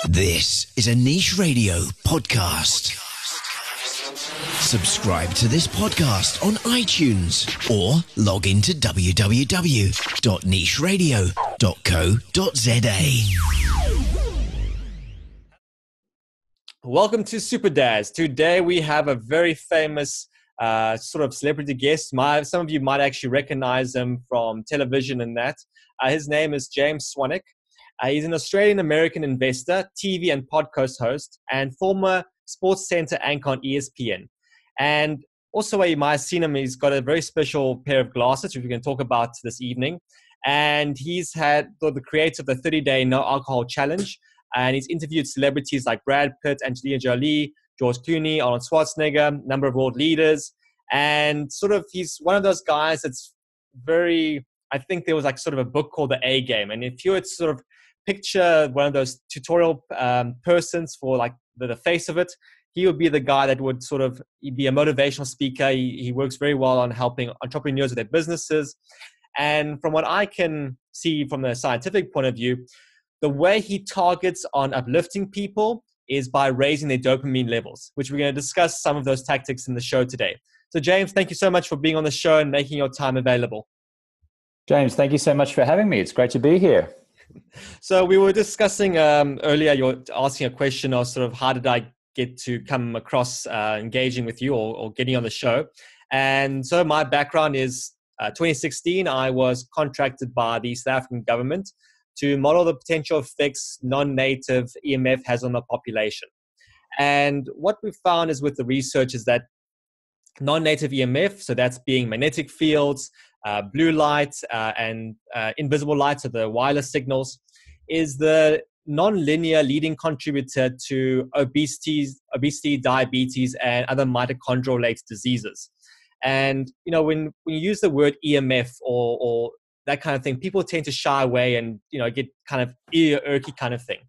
This is a Niche Radio podcast. Subscribe to this podcast on iTunes or log into www.nicheradio.co.za. Welcome to SuperDads. Today we have a very famous sort of celebrity guest. Some of you might actually recognize him from television and that. His name is James Swanwick. He's an Australian-American investor, TV and podcast host, and former SportsCenter anchor on ESPN. And also where you might have seen him, he's got a very special pair of glasses, which we can talk about this evening. And he's had the creator of the 30-day no alcohol challenge. And he's interviewed celebrities like Brad Pitt, Angelia Jolie, George Clooney, Arnold Schwarzenegger, a number of world leaders. And sort of he's one of those guys that's very, I think there was like sort of a book called The A Game. And if you would sort of picture one of those tutorial persons for like the face of it, he would be the guy that would sort of be a motivational speaker. He works very well on helping entrepreneurs with their businesses. And from what I can see from the scientific point of view, the way he targets on uplifting people is by raising their dopamine levels, which we're going to discuss some of those tactics in the show today. So James, thank you so much for being on the show and making your time available. James, thank you so much for having me. It's great to be here. So we were discussing earlier, you're asking a question of sort of how did I get to come across engaging with you or getting on the show. And so my background is 2016, I was contracted by the South African government to model the potential effects non-native EMF has on the population. And what we found is with the research is that non-native EMF, so that's being magnetic fields, blue light, and invisible light, so the wireless signals, is the non-linear leading contributor to obesity, diabetes, and other mitochondrial-related diseases. And, you know, when you use the word EMF or that kind of thing, people tend to shy away and, you know, get kind of ear-irky kind of thing.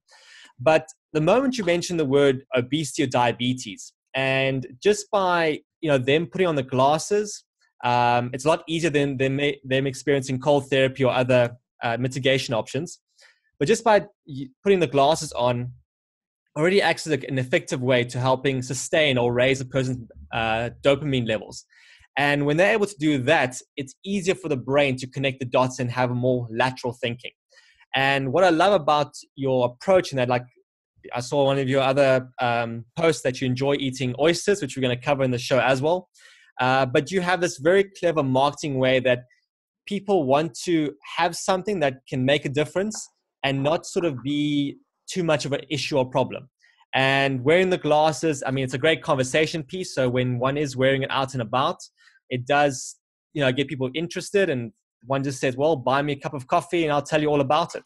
But the moment you mention the word obesity or diabetes, and just by, you know, them putting on the glasses, it's a lot easier than them experiencing cold therapy or other mitigation options. But just by putting the glasses on, already acts as an effective way to helping sustain or raise a person's dopamine levels. And when they're able to do that, it's easier for the brain to connect the dots and have a more lateral thinking. And what I love about your approach, and that, like, I saw one of your other posts that you enjoy eating oysters, which we're going to cover in the show as well. But you have this very clever marketing way that people want to have something that can make a difference and not sort of be too much of an issue or problem. And wearing the glasses, I mean, it's a great conversation piece. So when one is wearing it out and about, it does, you know, get people interested. And one just says, well, buy me a cup of coffee and I'll tell you all about it.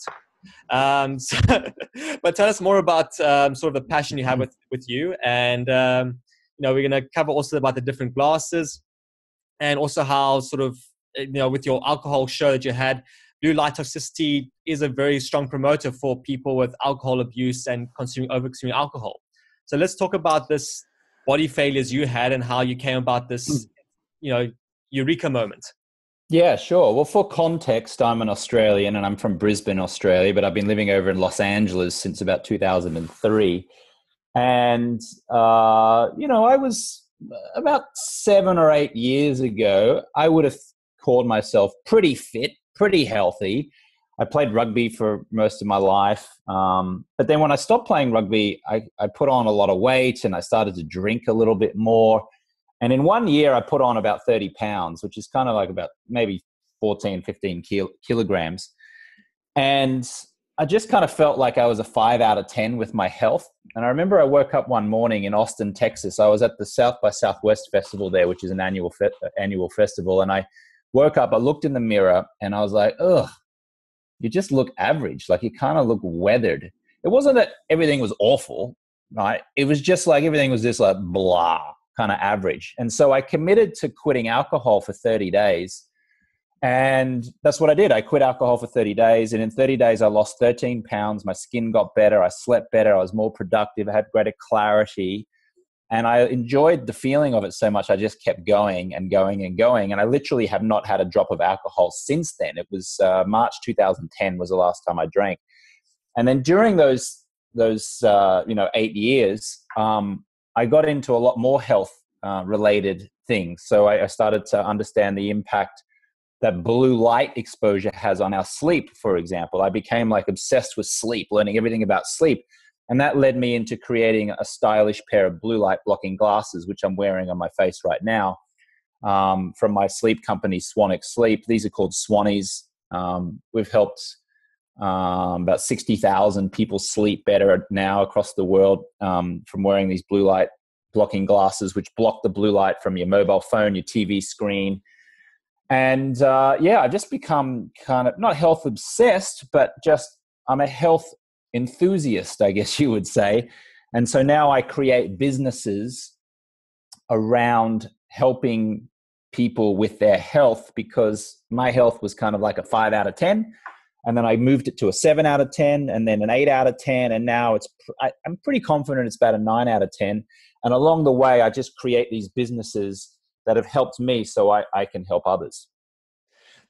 But tell us more about sort of the passion you have with you. And, you know, we're going to cover also about the different glasses and also how sort of, you know, with your alcohol show that you had, blue light toxicity is a very strong promoter for people with alcohol abuse and over-consuming alcohol. So let's talk about this body failures you had and how you came about this, you know, eureka moment. Yeah, sure. Well, for context, I'm an Australian and I'm from Brisbane, Australia, but I've been living over in Los Angeles since about 2003. And, you know, I was about 7 or 8 years ago, I would have called myself pretty fit, pretty healthy. I played rugby for most of my life. But then when I stopped playing rugby, I put on a lot of weight and I started to drink a little bit more. And in 1 year, I put on about 30 pounds, which is kind of like about maybe 14, 15 kilograms. And I just kind of felt like I was a 5 out of 10 with my health. And I remember I woke up one morning in Austin, Texas. I was at the South by Southwest Festival there, which is an annual festival. And I woke up, I looked in the mirror and I was like, ugh, you just look average. Like you kind of look weathered. It wasn't that everything was awful, right? It was just like everything was just like blah, kind of average. And so I committed to quitting alcohol for 30 days. And that's what I did. I quit alcohol for 30 days. And in 30 days, I lost 13 pounds. My skin got better. I slept better. I was more productive. I had greater clarity. And I enjoyed the feeling of it so much. I just kept going and going and going. And I literally have not had a drop of alcohol since then. It was March 2010 was the last time I drank. And then during those 8 years, I got into a lot more health related things. So I started to understand the impact that blue light exposure has on our sleep, for example. I became like obsessed with sleep, learning everything about sleep. And that led me into creating a stylish pair of blue light blocking glasses, which I'm wearing on my face right now, from my sleep company, Swanwick Sleep. These are called Swannies. We've helped about 60,000 people sleep better now across the world from wearing these blue light blocking glasses, which block the blue light from your mobile phone, your TV screen. And I've just become kind of not health obsessed, but just I'm a health enthusiast, I guess you would say. And so now I create businesses around helping people with their health, because my health was kind of like a 5 out of 10. And then I moved it to a 7 out of 10, and then an 8 out of 10. And now I'm pretty confident it's about a 9 out of 10. And along the way, I just create these businesses that have helped me so I can help others.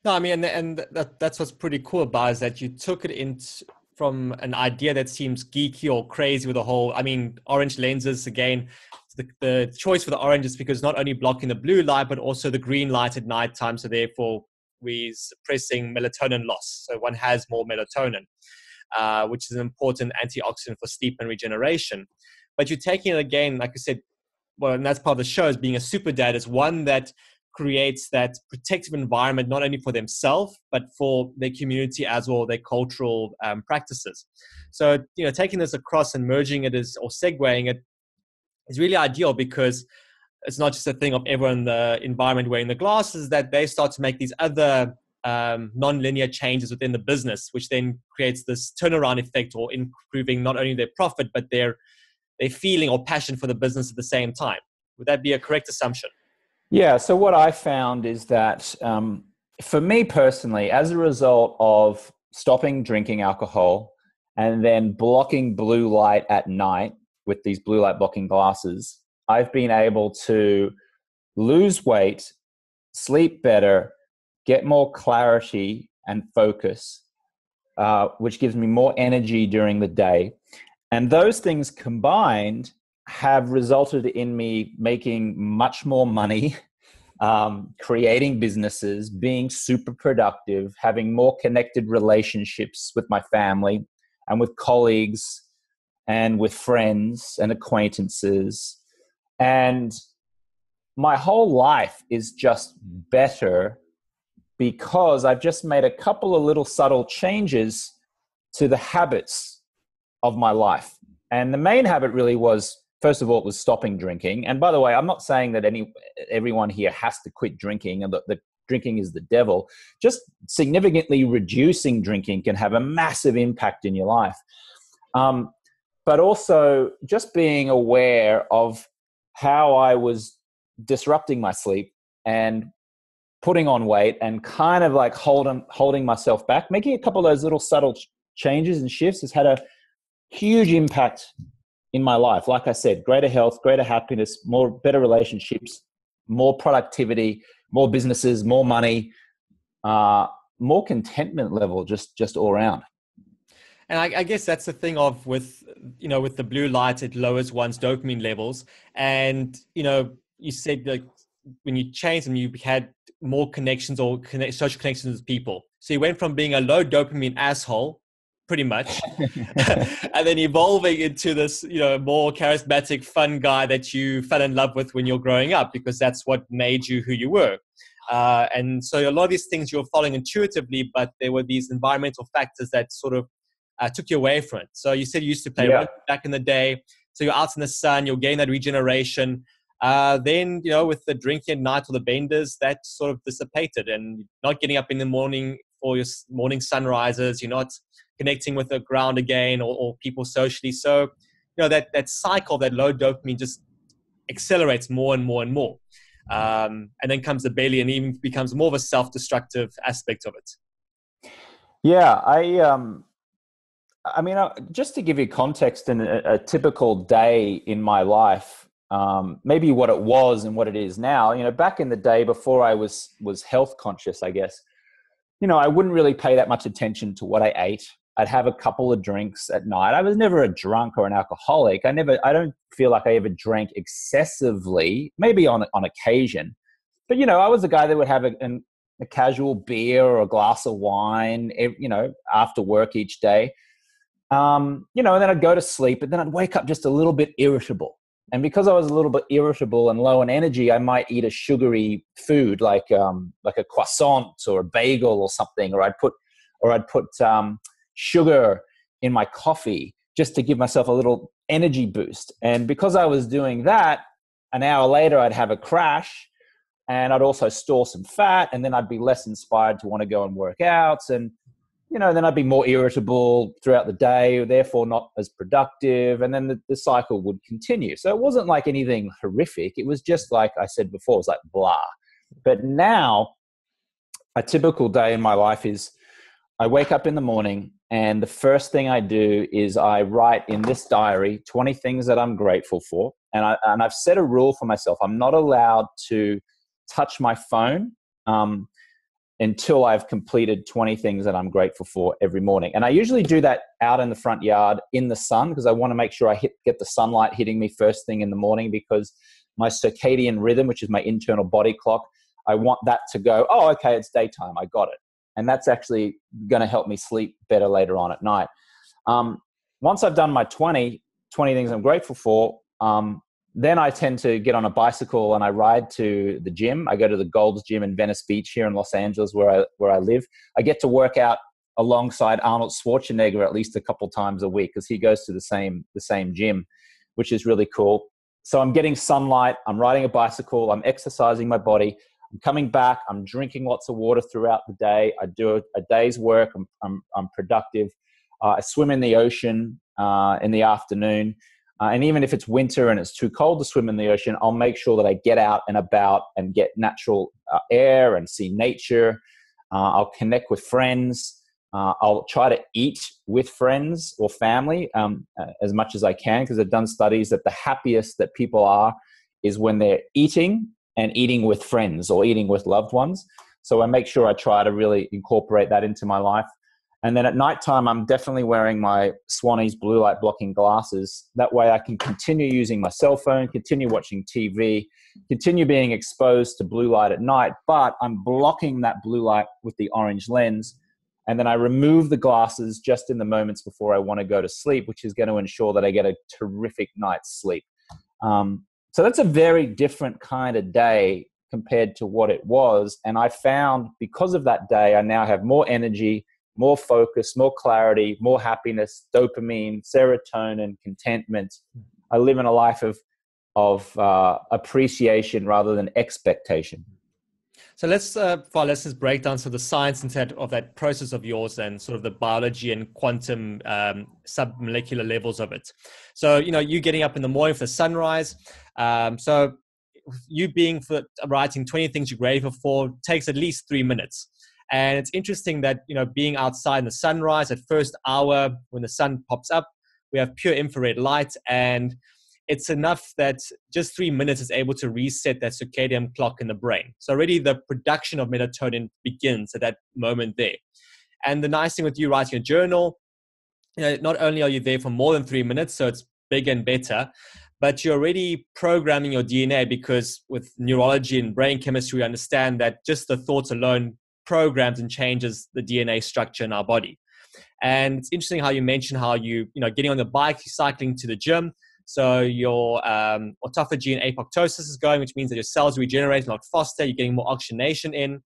No, I mean, and that's what's pretty cool about it, is that you took it from an idea that seems geeky or crazy with the whole, I mean, orange lenses, again, the choice for the orange is because not only blocking the blue light, but also the green light at nighttime. So therefore, we're suppressing melatonin loss. So one has more melatonin, which is an important antioxidant for sleep and regeneration. But you're taking it again, like I said, well, and that's part of the show, is being a super dad, is one that creates that protective environment, not only for themselves, but for their community as well, their cultural practices. So, taking this across and merging it or segueing it is really ideal, because it's not just a thing of everyone in the environment wearing the glasses, that they start to make these other non-linear changes within the business, which then creates this turnaround effect, or improving not only their profit, but their feeling or passion for the business at the same time. Would that be a correct assumption? Yeah. So what I found is that for me personally, as a result of stopping drinking alcohol and then blocking blue light at night with these blue light blocking glasses, I've been able to lose weight, sleep better, get more clarity and focus, which gives me more energy during the day. And those things combined have resulted in me making much more money, creating businesses, being super productive, having more connected relationships with my family and with colleagues and with friends and acquaintances. And my whole life is just better because I've just made a couple of little subtle changes to the habits of my life. And the main habit really was, first of all, it was stopping drinking. And by the way, I'm not saying that everyone here has to quit drinking and that drinking is the devil. Just significantly reducing drinking can have a massive impact in your life. But also just being aware of how I was disrupting my sleep and putting on weight and kind of like holding myself back. Making a couple of those little subtle changes and shifts has had a huge impact in my life. Like I said, greater health, greater happiness, better relationships, more productivity, more businesses, more money, more contentment level, just all around. And I guess that's the thing of with the blue light, it lowers one's dopamine levels. And, you said that when you changed them, you had more connections or social connections with people. So you went from being a low dopamine asshole, pretty much, and then evolving into this, more charismatic, fun guy that you fell in love with when you're growing up, because that's what made you who you were. And so a lot of these things you're following intuitively, but there were these environmental factors that sort of took you away from it. So you said you used to play rugby back in the day. So you're out in the sun, you're getting that regeneration. Then, with the drinking at night or the benders, that sort of dissipated, and not getting up in the morning for your morning sunrises. You're not connecting with the ground again or people socially. So, that cycle, that low dopamine just accelerates more and more and more. And then comes the belly and even becomes more of a self-destructive aspect of it. Yeah, I mean, just to give you context in a typical day in my life, maybe what it was and what it is now, back in the day before I was health conscious, I guess, I wouldn't really pay that much attention to what I ate. I'd have a couple of drinks at night. I was never a drunk or an alcoholic. I don't feel like I ever drank excessively, maybe on occasion. But, I was a guy that would have a casual beer or a glass of wine, after work each day. And then I'd go to sleep, but then I'd wake up just a little bit irritable. And because I was a little bit irritable and low on energy, I might eat a sugary food like a croissant or a bagel or something, or I'd put sugar in my coffee just to give myself a little energy boost. And because I was doing that, an hour later I'd have a crash, and I'd also store some fat, and then I'd be less inspired to want to go and work out. And then I'd be more irritable throughout the day, therefore not as productive. And then the cycle would continue. So it wasn't like anything horrific. It was just like I said before, it was like blah. But now a typical day in my life is I wake up in the morning, and the first thing I do is I write in this diary 20 things that I'm grateful for. And I've set a rule for myself. I'm not allowed to touch my phone until I've completed 20 things that I'm grateful for every morning. And I usually do that out in the front yard in the sun, because I want to make sure I get the sunlight hitting me first thing in the morning, because my circadian rhythm, which is my internal body clock, I want that to go, oh, okay, it's daytime. I got it. And that's actually going to help me sleep better later on at night. Once I've done my 20 things I'm grateful for, then I tend to get on a bicycle and I ride to the gym. I go to the Gold's Gym in Venice Beach here in Los Angeles, where I live. I get to work out alongside Arnold Schwarzenegger at least a couple times a week, because he goes to the same gym, which is really cool. So I'm getting sunlight. I'm riding a bicycle. I'm exercising my body. I'm coming back. I'm drinking lots of water throughout the day. I do a day's work. I'm productive. I swim in the ocean in the afternoon. And even if it's winter and it's too cold to swim in the ocean, I'll make sure that I get out and about and get natural air and see nature. I'll connect with friends. I'll try to eat with friends or family as much as I can, because I've done studies that the happiest that people are is when they're eating and eating with friends or eating with loved ones. So I make sure I try to really incorporate that into my life. And then at nighttime, I'm definitely wearing my Swannies blue light blocking glasses. That way I can continue using my cell phone, continue watching TV, continue being exposed to blue light at night, but I'm blocking that blue light with the orange lens. And then I remove the glasses just in the moments before I want to go to sleep, which is going to ensure that I get a terrific night's sleep. So that's a very different kind of day compared to what it was. And I found because of that day, I now have more energy, more focus, more clarity, more happiness, dopamine, serotonin, contentment. I live in a life of appreciation rather than expectation. So let's, for our listeners, break down some of the science instead of that process of yours and sort of the biology and quantum submolecular levels of it. So, you getting up in the morning for the sunrise. So you writing 20 things you're grateful for takes at least 3 minutes. And it's interesting that, being outside in the sunrise at first hour when the sun pops up, we have pure infrared light, and it's enough that just 3 minutes is able to reset that circadian clock in the brain. So already the production of melatonin begins at that moment there. And the nice thing with you writing a journal, not only are you there for more than 3 minutes, so it's bigger and better, but you're already programming your DNA, because with neurology and brain chemistry, we understand that just the thoughts alone programs and changes the DNA structure in our body. And it's interesting how you mentioned how you getting on the bike, cycling to the gym. So your autophagy and apoptosis is going, which means that your cells regenerate a lot faster. You're getting more oxygenation in.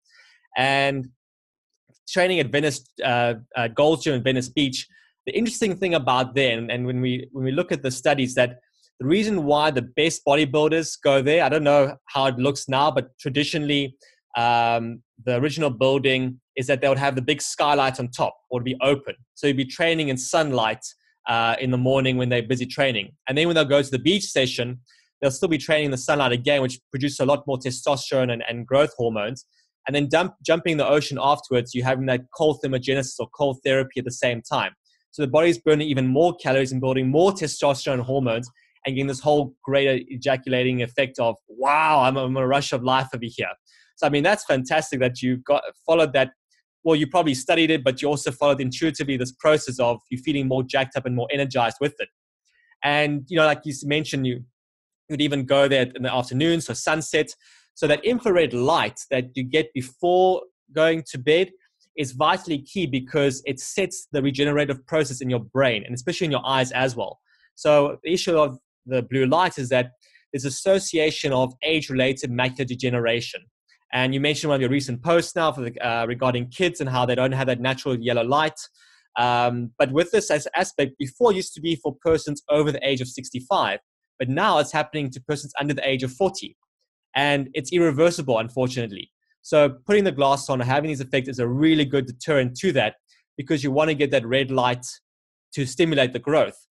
And training at Venice, Gold's Gym in Venice Beach, the interesting thing about there, and when we look at the studies, that the reason why the best bodybuilders go there, I don't know how it looks now, but traditionally, the original building is that they would have the big skylight on top, or be open. So you'd be training in sunlight in the morning when they're busy training. And then when they'll go to the beach session, they'll still be training in the sunlight again, which produces a lot more testosterone and growth hormones. And then jumping in the ocean afterwards, you're having that cold thermogenesis or cold therapy at the same time. So the body's burning even more calories and building more testosterone hormones and getting this whole greater ejaculating effect of, wow, I'm a rush of life over here. So, I mean, that's fantastic that you followed that well, you probably studied it, but you also followed intuitively this process of you feeling more jacked up and more energized with it. And, like you mentioned, you would even go there in the afternoon, so sunset. So that infrared light that you get before going to bed is vitally key because it sets the regenerative process in your brain and especially in your eyes as well. So the issue of the blue light is that there's association of age-related macular degeneration. And you mentioned one of your recent posts now regarding kids and how they don't have that natural yellow light. But with this aspect, before it used to be for persons over the age of 65, but now it's happening to persons under the age of 40. And it's irreversible, unfortunately. So putting the glass on or having these effects is a really good deterrent to that because you want to get that red light to stimulate the growth.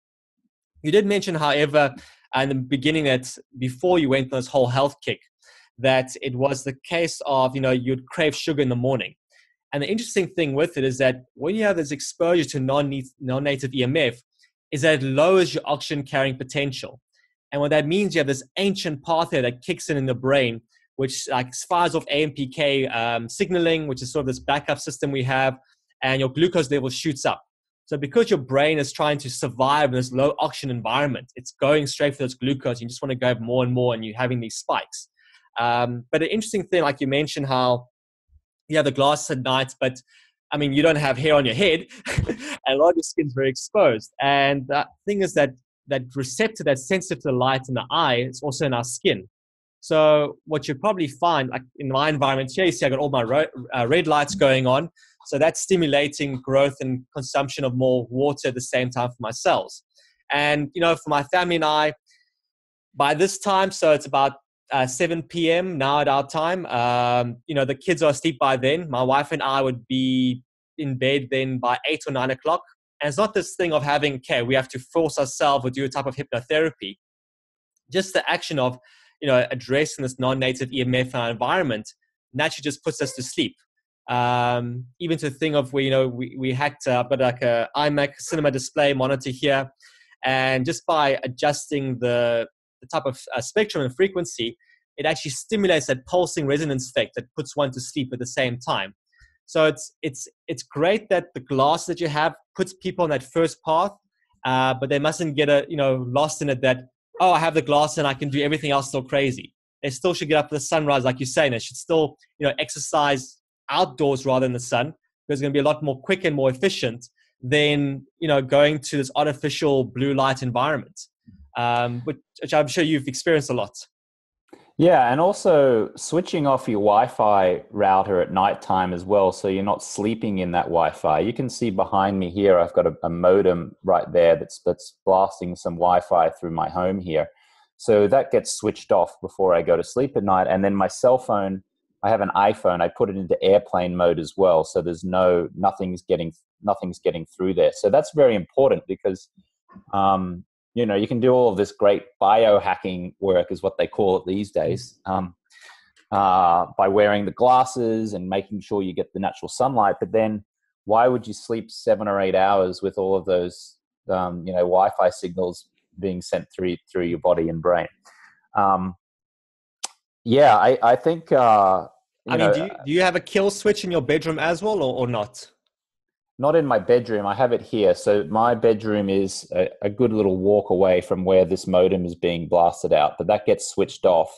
You did mention, however, in the beginning that before you went on this whole health kick, that it was the case of, you'd crave sugar in the morning. And the interesting thing with it is that when you have this exposure to non-native EMF, is that it lowers your oxygen carrying potential. And what that means, you have this ancient pathway that kicks in the brain, which fires off AMPK signaling, which is sort of this backup system we have, and your glucose level shoots up. So because your brain is trying to survive in this low oxygen environment, it's going straight for this glucose. You just want to go more and more, and you're having these spikes. But an interesting thing, like you mentioned, how you have the glasses at night, but I mean, you don't have hair on your head, and a lot of your skin's very exposed. And the thing is that receptor that's sensitive to the light in the eye is also in our skin. So what you probably find, like in my environment here, you see I got all my red lights going on. So that's stimulating growth and consumption of more water at the same time for my cells. And, for my family and I, by this time, so it's about 7 p.m. now at our time, the kids are asleep by then. My wife and I would be in bed then by 8 or 9 o'clock. And it's not this thing of having, we have to force ourselves or do a type of hypnotherapy. Just the action of, addressing this non-native EMF in our environment naturally just puts us to sleep. Even to the thing of where, we hacked, I've got like a iMac cinema display monitor here. And just by adjusting the type of spectrum and frequency, it actually stimulates that pulsing resonance effect that puts one to sleep at the same time. So it's great that the glass that you have puts people on that first path, but they mustn't get lost in it that, I have the glass and I can do everything else still crazy. They still should get up for the sunrise, like you're saying. They should still, exercise outdoors rather than the sun, because it's going to be a lot more quick and more efficient than, going to this artificial blue light environment, which I'm sure you've experienced a lot. Yeah, and also switching off your Wi-Fi router at nighttime as well, so you're not sleeping in that Wi-Fi. You can see behind me here, I've got a modem right there that's blasting some Wi-Fi through my home here. So that gets switched off before I go to sleep at night. And then my cell phone, I have an iPhone, I put it into airplane mode as well, so there's nothing's getting through there. So that's very important because you can do all of this great biohacking work, is what they call it these days, by wearing the glasses and making sure you get the natural sunlight. But then why would you sleep 7 or 8 hours with all of those, Wi-Fi signals being sent through your body and brain? I think... do you have a kill switch in your bedroom as well or not? Not in my bedroom. I have it here. So my bedroom is a good little walk away from where this modem is being blasted out, but that gets switched off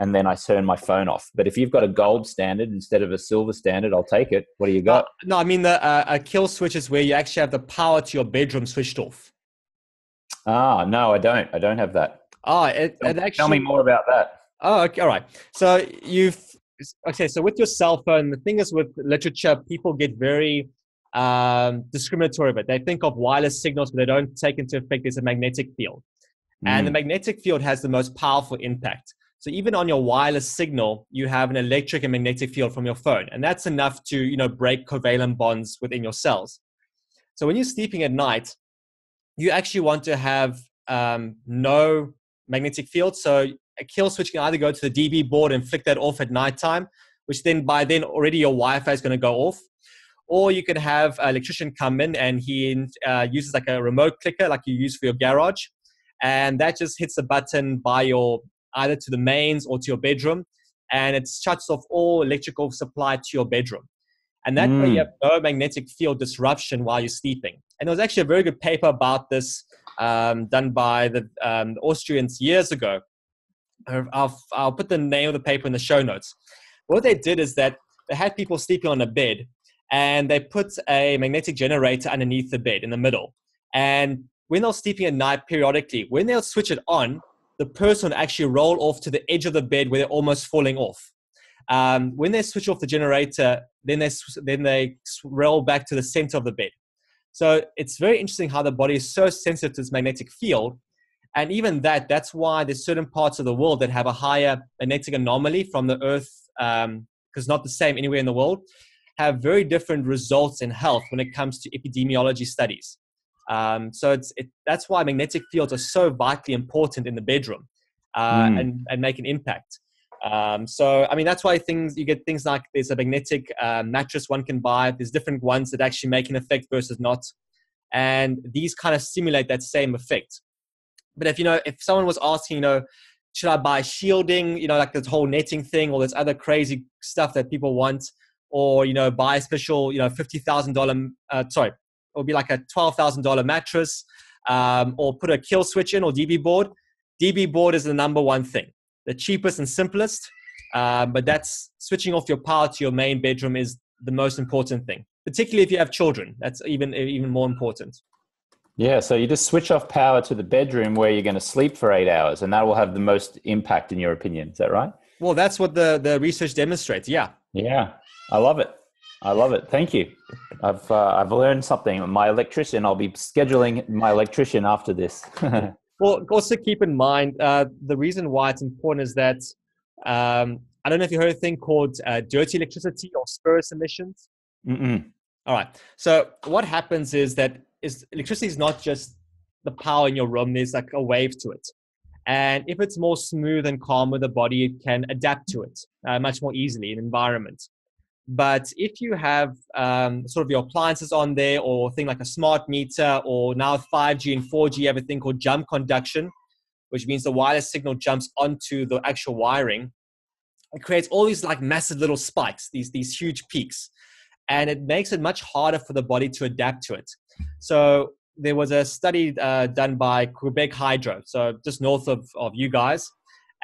and then I turn my phone off. But if you've got a gold standard instead of a silver standard, I'll take it. What do you got? No, I mean a kill switch is where you actually have the power to your bedroom switched off. No, I don't. I don't have that. Tell me more about that. Oh, okay. All right. So so with your cell phone, the thing is with literature, people get very discriminatory, but they think of wireless signals, but they don't take into effect there's a magnetic field. And the magnetic field has the most powerful impact. So even on your wireless signal, you have an electric and magnetic field from your phone. And that's enough to, break covalent bonds within your cells. So when you're sleeping at night, you actually want to have no magnetic field. So a kill switch can either go to the DB board and flick that off at nighttime, which then by then already your Wi-Fi is going to go off. Or you can have an electrician come in and he uses like a remote clicker like you use for your garage. And that just hits a button by either to the mains or to your bedroom. And it shuts off all electrical supply to your bedroom. And that way you have no magnetic field disruption while you're sleeping. And there was actually a very good paper about this done by the Austrians years ago. I'll put the name of the paper in the show notes. What they did is that they had people sleeping on a bed, and they put a magnetic generator underneath the bed in the middle. And when they're sleeping at night periodically, when they'll switch it on, the person will actually roll off to the edge of the bed where they're almost falling off. When they switch off the generator, then they roll back to the center of the bed. So it's very interesting how the body is so sensitive to this magnetic field. And even that's why there's certain parts of the world that have a higher magnetic anomaly from the Earth, because not the same anywhere in the world, have very different results in health when it comes to epidemiology studies. So that's why magnetic fields are so vitally important in the bedroom and make an impact. So, I mean, that's why you get things like there's a magnetic mattress one can buy. There's different ones that actually make an effect versus not. And these kind of simulate that same effect. But if someone was asking, should I buy shielding, like this whole netting thing, or this other crazy stuff that people want, or, buy a special, $50,000, it would be like a $12,000 mattress, or put a kill switch in or DB board. DB board is the number one thing, the cheapest and simplest. But that's switching off your power to your main bedroom is the most important thing, particularly if you have children. That's even more important. Yeah, so you just switch off power to the bedroom where you're going to sleep for 8 hours, and that will have the most impact in your opinion. Is that right? Well, that's what the research demonstrates. Yeah. Yeah, I love it. Thank you. I've learned something. My electrician, I'll be scheduling my electrician after this. Well, also keep in mind, the reason why it's important is that, I don't know if you heard a thing called dirty electricity or spurious emissions. Mm-mm. All right. So what happens is that electricity is not just the power in your room. There's like a wave to it. And if it's more smooth and calmer, the body can adapt to it much more easily in environment. But if you have sort of your appliances on there, or a thing like a smart meter, or now 5G and 4G, you have a thing called jump conduction, which means the wireless signal jumps onto the actual wiring. It creates all these like massive little spikes, these huge peaks. And it makes it much harder for the body to adapt to it. So there was a study done by Quebec Hydro, so just north of you guys.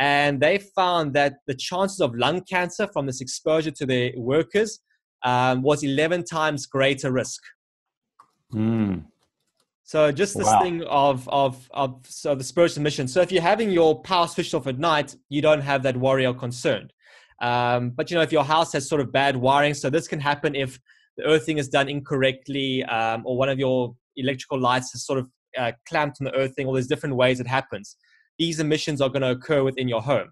And they found that the chances of lung cancer from this exposure to their workers was 11 times greater risk. So just this thing of the spurious emission. So if you're having your power switched off at night, you don't have that worry or concern. But if your house has sort of bad wiring, so this can happen if the earthing is done incorrectly, or one of your electrical lights is sort of clamped on the earthing, or there's different ways it happens. These emissions are going to occur within your home.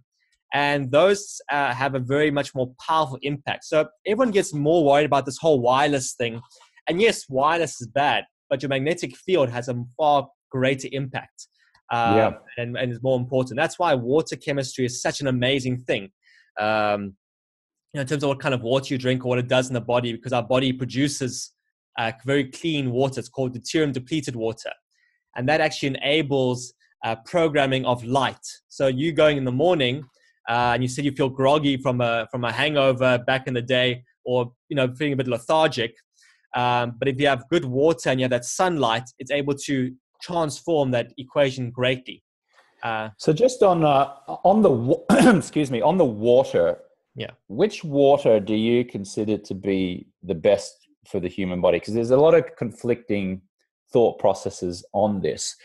And those have a very much more powerful impact. So everyone gets more worried about this whole wireless thing. And yes, wireless is bad, but your magnetic field has a far greater impact and is more important. That's why water chemistry is such an amazing thing. In terms of what kind of water you drink or what it does in the body, because our body produces very clean water. It's called deuterium depleted water. And that actually enables programming of light. So you going in the morning and you said you feel groggy from a hangover back in the day, or feeling a bit lethargic. But if you have good water and you have that sunlight, it's able to transform that equation greatly. So just on the excuse me, on the water. Yeah. Which water do you consider to be the best for the human body? Because there's a lot of conflicting thought processes on this.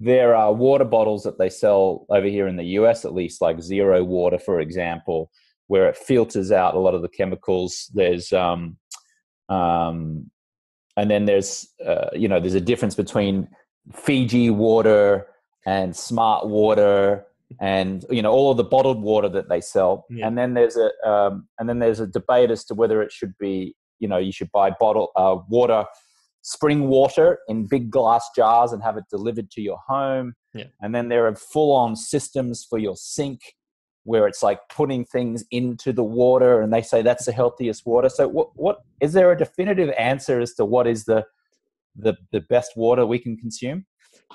There are water bottles that they sell over here in the US, at least, like Zero Water, for example, where it filters out a lot of the chemicals. There's and then there's there's a difference between Fiji water and smart water, and all of the bottled water that they sell. Yeah. And then there's a debate as to whether it should be, you should buy bottled water, spring water in big glass jars and have it delivered to your home. Yeah. And then there are full-on systems for your sink where it's like putting things into the water, and they say that's the healthiest water. So what is there a definitive answer as to what is the best water we can consume?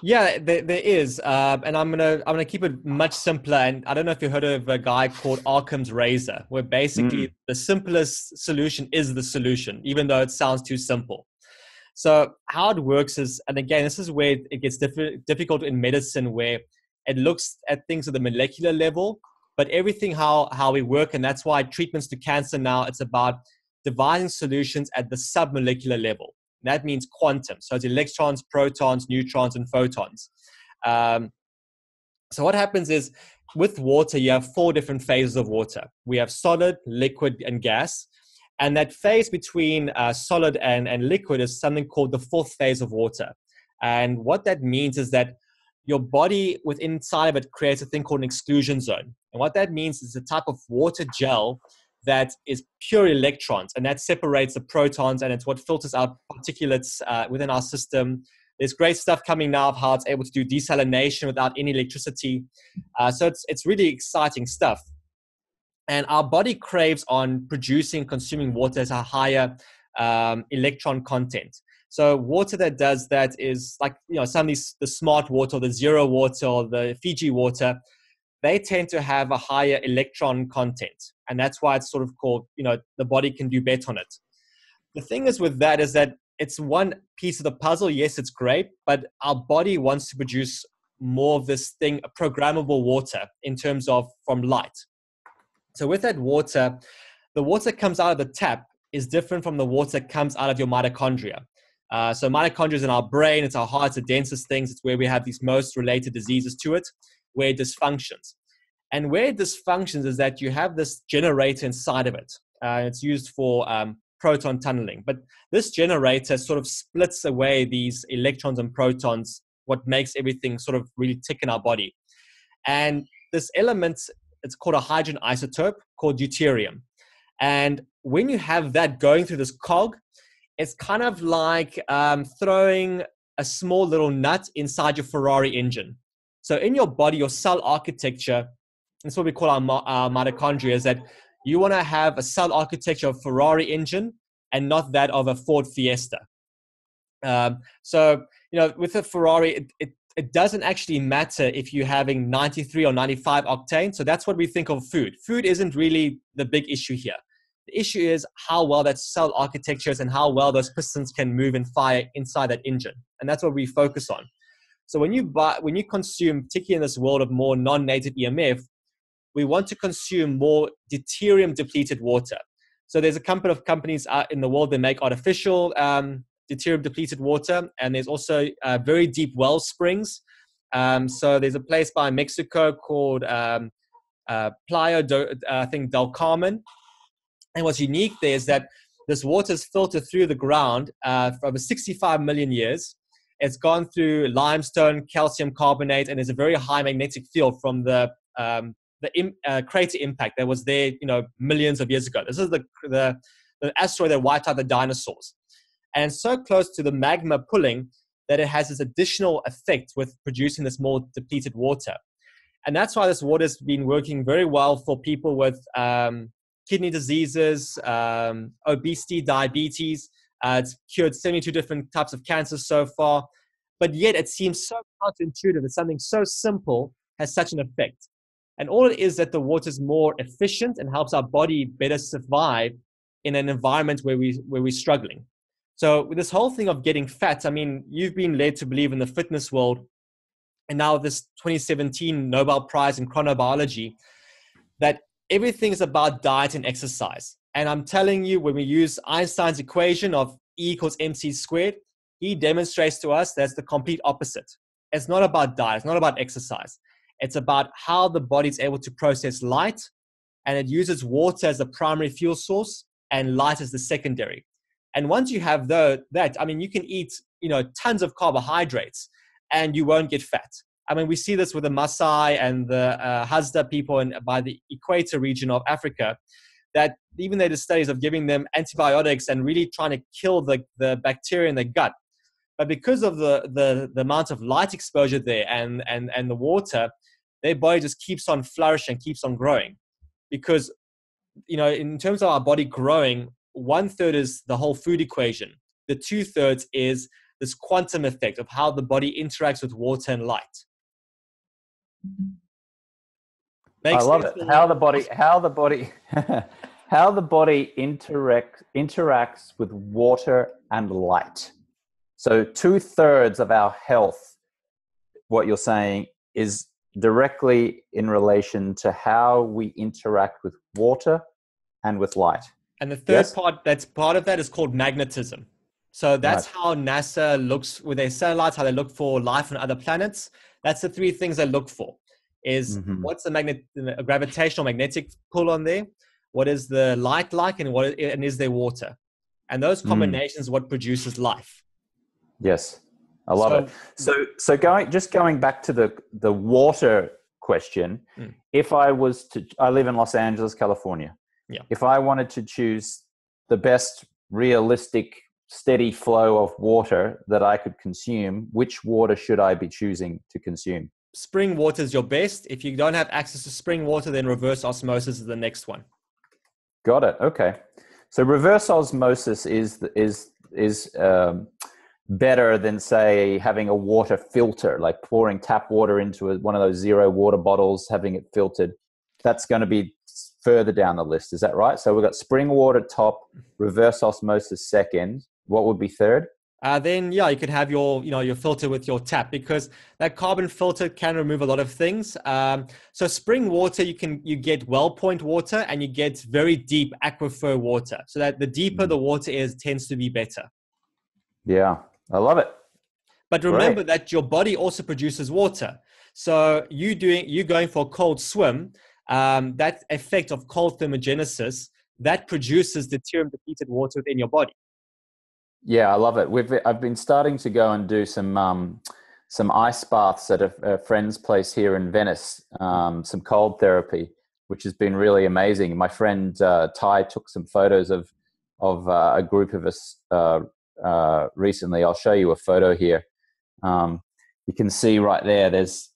Yeah, there is, and I'm gonna keep it much simpler. And I don't know if you heard of a guy called Occam's razor, where basically the simplest solution is the solution, even though it sounds too simple. So how it works is, and again, this is where it gets difficult in medicine, where it looks at things at the molecular level, but everything how we work, and that's why treatments to cancer now, it's about devising solutions at the submolecular level. That means quantum. So it's electrons, protons, neutrons, and photons. Um, so what happens is with water, you have 4 different phases of water. We have solid, liquid, and gas. And that phase between solid and liquid is something called the 4th phase of water. And what that means is that your body within inside of it creates a thing called an exclusion zone. And what that means is a type of water gel that is pure electrons, and that separates the protons, and it's what filters out particulates within our system. There's great stuff coming now of how it's able to do desalination without any electricity. So it's really exciting stuff. And our body craves on producing, consuming water as a higher electron content. So water that does that is like, some of these, the smart water, or the zero water, or the Fiji water, they tend to have a higher electron content. And that's why it's sort of called, the body can do better on it. The thing is with that is that it's one piece of the puzzle. Yes, it's great, but our body wants to produce more of this thing, programmable water, in terms of from light. So with that water, the water that comes out of the tap is different from the water that comes out of your mitochondria. So mitochondria is in our brain, it's our heart, it's the densest things. It's where we have these most related diseases to it, where it dysfunctions. And where it dysfunctions is that you have this generator inside of it. It's used for proton tunneling. But this generator sort of splits away these electrons and protons, what makes everything sort of really tick in our body. And this element, it's called a hydrogen isotope called deuterium. And when you have that going through this cog, it's kind of like throwing a small little nut inside your Ferrari engine. So in your body, your cell architecture, that's what we call our mitochondria, is that you want to have a cell architecture of Ferrari engine and not that of a Ford Fiesta. So, with a Ferrari, it doesn't actually matter if you're having 93 or 95 octane. So that's what we think of food. Food isn't really the big issue here. The issue is how well that cell architecture is and how well those pistons can move and fire inside that engine. And that's what we focus on. So when you consume, particularly in this world of more non-native EMF, we want to consume more deuterium depleted water. So there's a couple of companies out in the world that make artificial deuterium depleted water, and there's also very deep well springs. So there's a place by Mexico called Playa del Carmen. And what's unique there is that this water is filtered through the ground for over 65 million years. It's gone through limestone, calcium carbonate, and there's a very high magnetic field from the crater impact that was there, millions of years ago. This is the asteroid that wiped out the dinosaurs. And so close to the magma pulling that it has this additional effect with producing this more depleted water. And that's why this water has been working very well for people with kidney diseases, obesity, diabetes. It's cured 72 different types of cancers so far. But yet it seems so counterintuitive that something so simple has such an effect. And all it is that the water is more efficient and helps our body better survive in an environment where we're struggling. So with this whole thing of getting fat, I mean, you've been led to believe in the fitness world, and now this 2017 Nobel Prize in chronobiology, that everything is about diet and exercise. And I'm telling you, when we use Einstein's equation of E equals mc squared, he demonstrates to us that's the complete opposite. It's not about diet. It's not about exercise. It's about how the body's able to process light, and it uses water as the primary fuel source and light as the secondary. And once you have that, I mean, you can eat, tons of carbohydrates and you won't get fat. I mean, we see this with the Maasai and the Hazda people by the equator region of Africa, that even they did studies of giving them antibiotics and really trying to kill the bacteria in the gut. But because of the amount of light exposure there and the water, their body just keeps on flourishing, keeps on growing. Because, in terms of our body growing, 1/3 is the whole food equation. The 2/3 is this quantum effect of how the body interacts with water and light. I love it. How the body how the body interacts with water and light. So 2/3 of our health, what you're saying, is directly in relation to how we interact with water and with light. And the third part that's part of that is called magnetism. So that's how NASA looks with their satellites, how they look for life on other planets. That's the three things they look for. Is what's the gravitational magnetic pull on there? What is the light like, and is there water? And those combinations what produces life. Yes, I love it. So going back to the water question, if I live in Los Angeles, California. Yeah. If I wanted to choose the best realistic, steady flow of water that I could consume, which water should I be choosing to consume? Spring water is your best. If you don't have access to spring water, then reverse osmosis is the next one. Got it. Okay. So reverse osmosis is better than, say, having a water filter, like pouring tap water into one of those zero water bottles, having it filtered. That's going to be further down the list. Is that right? So we've got spring water top, reverse osmosis second. What would be third? Then you could have your filter with your tap, because that carbon filter can remove a lot of things. So spring water, you get well point water, and you get very deep aquifer water. So that the deeper the water is, tends to be better. Yeah, I love it. But remember that your body also produces water. So you going for a cold swim, that effect of cold thermogenesis, that produces deuterium depleted water within your body. Yeah, I love it. I've been starting to go and do some ice baths at a friend's place here in Venice, some cold therapy, which has been really amazing. My friend Ty took some photos of a group of us recently. I'll show you a photo here. You can see right there. There's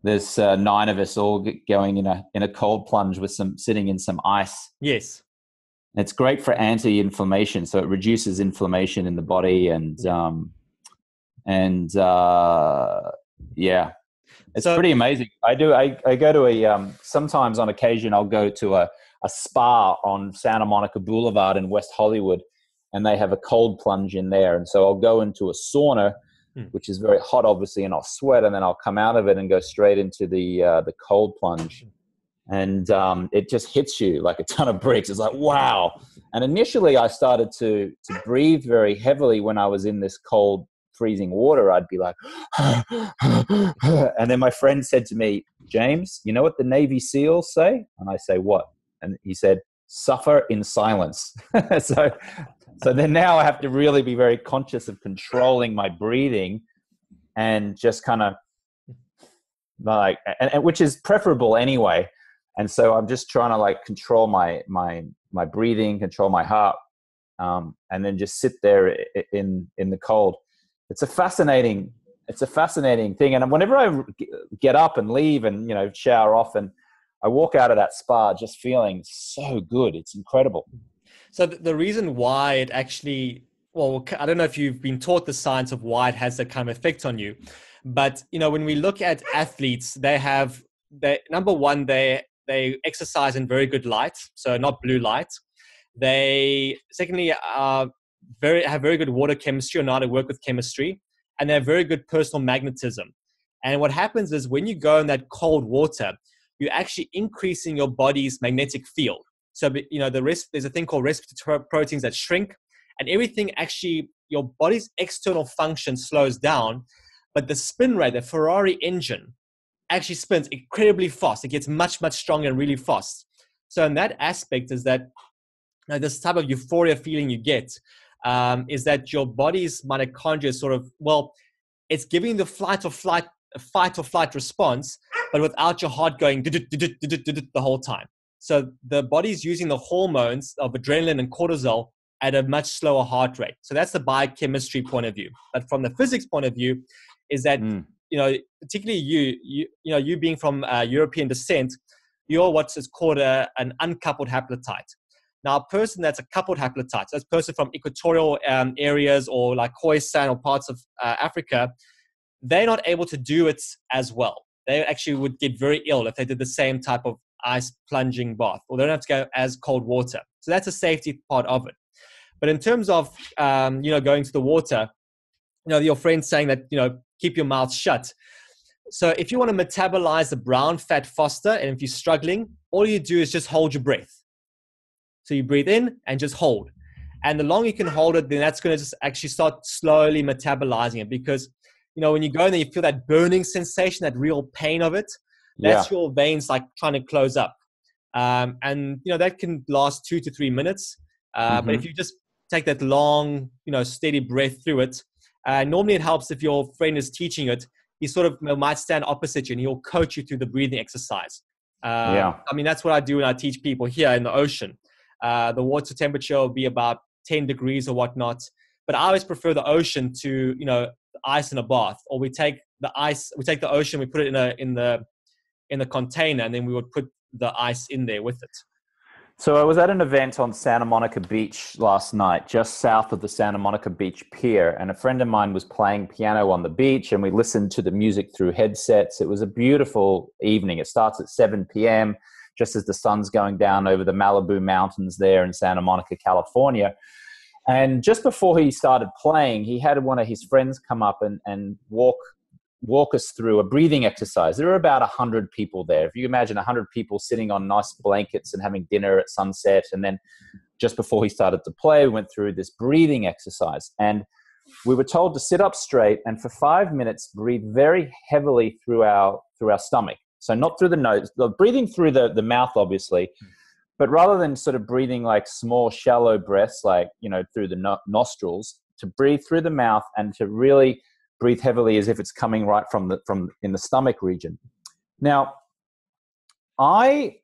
9 of us all going in a cold plunge with sitting in some ice. Yes. It's great for anti-inflammation, so it reduces inflammation in the body, it's pretty amazing. I go to sometimes on occasion I'll go to a spa on Santa Monica Boulevard in West Hollywood, and they have a cold plunge in there, and so I'll go into a sauna, which is very hot, obviously, and I'll sweat, and then I'll come out of it and go straight into the cold plunge. And it just hits you like a ton of bricks. It's like, wow. And initially I started to breathe very heavily when I was in this cold, freezing water. I'd be like, and then my friend said to me, James, you know what the Navy SEALs say? And I say, what? And he said, suffer in silence. So then now I have to really be very conscious of controlling my breathing and just kind of like, and which is preferable anyway. And so I'm just trying to control my breathing, control my heart, and then just sit there in the cold. It's a fascinating thing. And whenever I get up and leave and shower off, and I walk out of that spa just feeling so good. It's incredible. So the reason why it actually, I don't know if you've been taught the science of why it has that kind of effect on you, but when we look at athletes, number one, they exercise in very good light, so not blue light. They, secondly, have very good water chemistry, or know how to work with chemistry, and they have very good personal magnetism. And what happens is when you go in that cold water, you're actually increasing your body's magnetic field. So, there's a thing called respiratory proteins that shrink, and everything actually, your body's external function slows down, but the spin rate, the Ferrari engine, actually spins incredibly fast. It gets much, much stronger and really fast. So in that aspect is that this type of euphoria feeling you get is that your body's mitochondria is sort of, it's giving the fight or flight response, but without your heart going the whole time. So the body's using the hormones of adrenaline and cortisol at a much slower heart rate. So that's the biochemistry point of view. But from the physics point of view is that particularly you being from European descent, you're what's called an uncoupled haplotype. Now, a person that's a coupled haplotype, that's a person from equatorial areas or like Khoisan or parts of Africa, they're not able to do it as well. They actually would get very ill if they did the same type of ice plunging bath, or they don't have to go as cold water. So that's a safety part of it. But in terms of, going to the water, your friend's saying that, keep your mouth shut. So if you want to metabolize the brown fat faster, and if you're struggling, all you do is just hold your breath. So you breathe in and just hold. And the longer you can hold it, then that's going to just actually start slowly metabolizing it. Because, when you go in there, you feel that burning sensation, that real pain of it. That's your veins like trying to close up. And, that can last 2 to 3 minutes. But if you just take that long, steady breath through it, normally it helps if your friend is teaching it. He sort of might stand opposite you and he'll coach you through the breathing exercise. That's what I do when I teach people here in the ocean. The water temperature will be about 10 degrees or whatnot. But I always prefer the ocean to, ice in a bath. Or we take the ocean, we put it in the container, and then we would put the ice in there with it. So I was at an event on Santa Monica Beach last night, just south of the Santa Monica Beach Pier, and a friend of mine was playing piano on the beach, and we listened to the music through headsets. It was a beautiful evening. It starts at 7 p.m., just as the sun's going down over the Malibu Mountains there in Santa Monica, California. And just before he started playing, he had one of his friends come up and walk us through a breathing exercise. There were about 100 people there. If you imagine 100 people sitting on nice blankets and having dinner at sunset, and then just before he started to play, we went through this breathing exercise. And we were told to sit up straight and for 5 minutes breathe very heavily through our stomach. So not through the nose, breathing through the mouth, obviously, but rather than sort of breathing like small, shallow breaths, like, through the nostrils, to breathe through the mouth and to really breathe heavily as if it's coming right from in the stomach region. Now, I